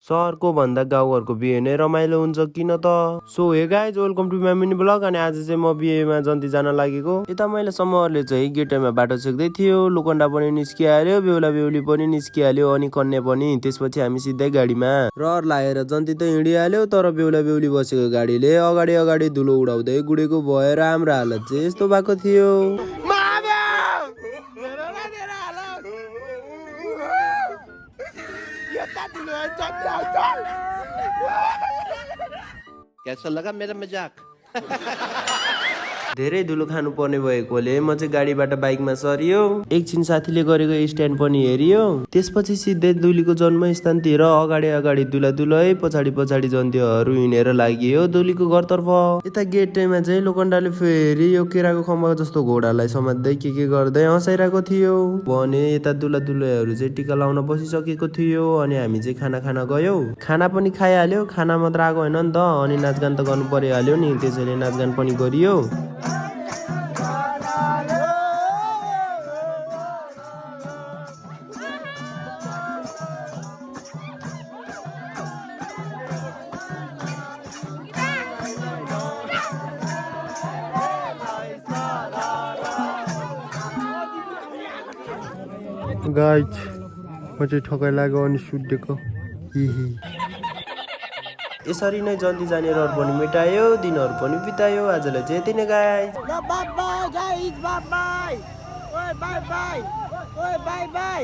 सहरको भन्दा गाउँघरको बिहे नै रमाइलो हुन्छ किन त। So hey guys welcome to my mini blog. अनि आज चाहिँ म बिहेमा जन्ती जान लागेको। यता मैले समूहले चाहिँ गेटमा बाटो छेक्दै थियो। लोखन्डा पनि निस्किहाल्यो, बेहुला बेहुली पनि निस्किहाल्यो अनि कन्या पनि। त्यसपछि हामी सिधै गाडीमा रहर लाएर जन्ती त हिँडिहाल्यो, तर बेहुला बेहुली बसेको गाडीले अगाडि अगाडि धुलो उडाउँदै गुडेको भएर हाम्रो हालत चाहिँ यस्तो भएको थियो। कैसा लगा मेरा मजाक? धेरै धुलो खानु पर्ने भएकोले म चाहिँ गाडीबाट बाइकमा सरियो। एकछिन साथीले गरेको स्ट्यान्ड पनि हेरियो। त्यसपछि सिधै दुलीको जन्मस्थानतिर अगाडि अगाडि दुला दुलै पछाडि पछाडि जन्तीहरू हिँडेर लागियो दुलीको घरतर्फ। यता गेटमा चाहिँ लोखन्डाले फेरि यो केराको खम्बा जस्तो घोडालाई समात्दै के गर्दै हँसाइरहेको थियो भने यता दुला दुलैहरू चाहिँ टिका लाउन बसिसकेको थियो। अनि हामी चाहिँ खाना खान गयौ। खाना पनि खाइहाल्यो, खाना मात्र आएको होइन नि त, अनि नाचगान त गर्नु परिहाल्यो नि, त्यसैले नाचगान पनि गरियो। गाइज म चाहिँ ठकाइ लाग्यो अनि सुतेको। यसरी नै जल्दी जाने रहर पनि मेटायो, दिनहरू पनि बितायो। आजलाई चाहिँ यति नै गाइज। By by